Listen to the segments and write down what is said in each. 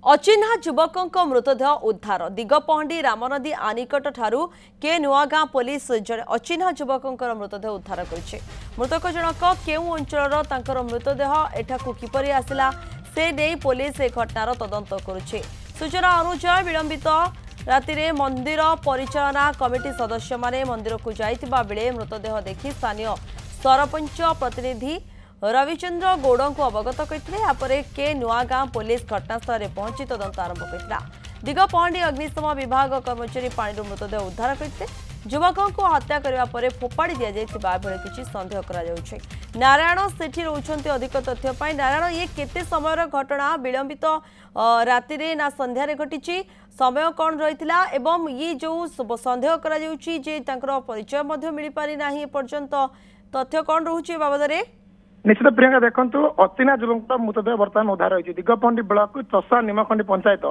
अचिन्हा युवकों मृतदेह उद्धार दिगपहंडी रामनदी आनिकट ठारू के नुआगां पुलिस अचिन्हा युवकों मृतदेह उद्धार कर मृतक जनक केउ अंचल मृतदेह एठाकू किपरि आसिला से नहीं पुलिस ए घटनार तदंत करुछि। सूचना अनुसार विलंबित राति मंदिर परिचालना कमिटी सदस्य माने मंदिर को जाइतिबा बेले मृतदेह देखि स्थानीय सरपंच प्रतिनिधि रविचंद्र गौड़ को अवगत करते के नुआगां पुलिस घटनास्थल में पहुंची तदंत आरंभ करता। दिगपहंडी अग्निशम विभाग कर्मचारी पानी मृतदेह उद्धार करते युवकों को हत्या करने पर फोपाड़ी दि जाए किसी सन्देह कर नारायण सेठी रोचंती अधिक तथ्य नारायण ये केते समय घटना विलंबित राति ना संध्यारे घटी समय कौन रही एवं ये जो सन्देह कर परिचय मिल पारि ना एपर्यंत तथ्य कौन रोचे बाबद में निश्चित प्रियंका देखु अचिन्हा युवक मृतदेह बर्तमान उद्धार रही दिगपहंडी ब्लॉक चषा निमखंडी पंचायत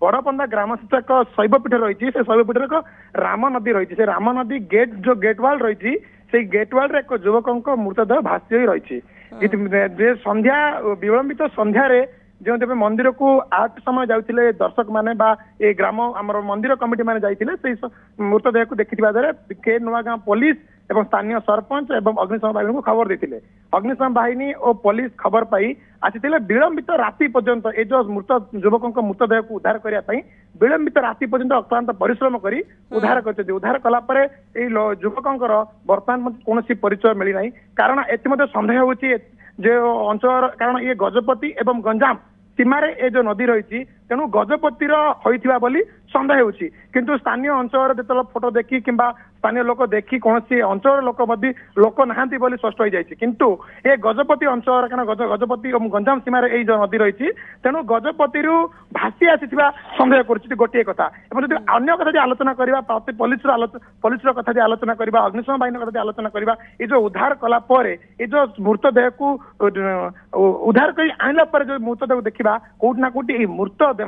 बड़पंदा ग्राम स्थित एक शैवपीठ रही से शैवपीठ एक राम नदी रही से राम नदी गेट जो गेट वाल रही से गेट वाल एक युवक मृतदेह भासी रही संध्या विलंबित संध्यारे जो मंदिर को आठ समय जाते दर्शक माने बा ए ग्राम आमर मंदिर कमिटी माने जाते मृतदेह को देखि के नुआगां पुलिस एवं स्थानीय सरपंच एवं अग्निशम बाहिनी को खबर देते अग्निशम बाहिनी और पुलिस खबर पाई आसी विलंबित राति पर्यंत ए जो मृत युवकों मृतदेह को उद्धार करने विलंबित राति पर्यंत अक्लांत परिश्रम कर उद्धार कर उद्धार कलापर युवकों बर्तमान कौन परिचय मिलना कारण एत सन्देह हो अंचल कारण ये गजपति एवं गंजाम सीमार ए जो नदी रही तेणु गजपतिर होइथिबा बोली सन्देह होछि किंतु स्थानीय अंचल जो फोटो देखी किंबा स्थानीय लोक देखी कौन अंचल लोक नहांती बोली स्पष्ट हो जाए किंतु ए गजपति अंचल कारण गजपति और गंजाम सीमार ए जो नदी रही तेणु गजपति भासी आसीथिबा सन्देह कर गोटे कथा जब अन्य कथा आलोचना करवा पुलिस कथा आलोचना करवा अग्निशम बाहिनी कथा आलोचना करवा ये जो उद्धार कला ये जो मृतदेह को उद्धार कर आनला जो मृतदेह देखा कोट ना कोटी मृतदेह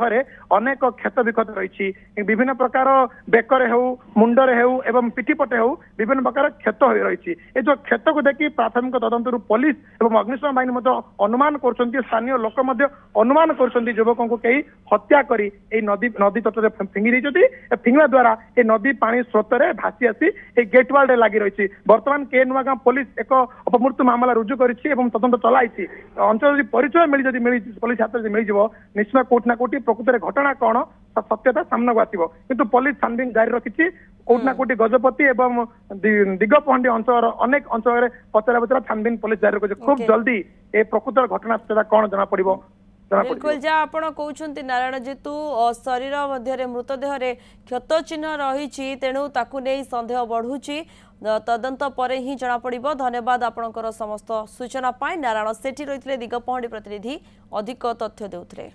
अनेक क्षत विक्षत रही विभिन्न प्रकार बेकरे हो मुंडरे हो एवं पिठीपटे हो विभिन्न प्रकार क्षत हो रही ये जो क्षत को देखी प्राथमिक तदंत पुलिस एवं अग्निशम बाहिनी अनुमान कर स्थानीय लोक अनुमान कर युवकों को कई हत्या करी नदी तट फिंगी फिंगा द्वारा ये नदी पानी स्रोत में भासी आसी गेट वाल लगी रही बर्तमान के नुआगां पुलिस एक अपमृत्यु मामला रुजु कर तदंत चलाई अंचल परिचय मिली पुलिस हाथ में मिल निश्चय कोट ना कोटी प्रकृत घटना कौन सत्यता सामना को आसो किंतु पुलिस छानबीन जारी रखी कोट ना कोटी गजपति एवं दिगपहंडी अंचल अनेक अंचल पचरा पचरा छानबीन पुलिस जारी रखी खूब जल्दी ए प्रकृत घटना सत्यता कौन जना पड़ो बिल्कुल जहाँ आप कहते नारायण जेतु शरीर मध्य मृतदेह क्षत चिन्ह रही तेणु ताकू नहीं सन्देह बढ़ुची तदंत पर ही जना पड़िबो। धन्यवाद आपणकर समस्त सूचना पाई नारायण सेठी रही दिगपहंडी प्रतिनिधि अधिक तथ्य देउथले।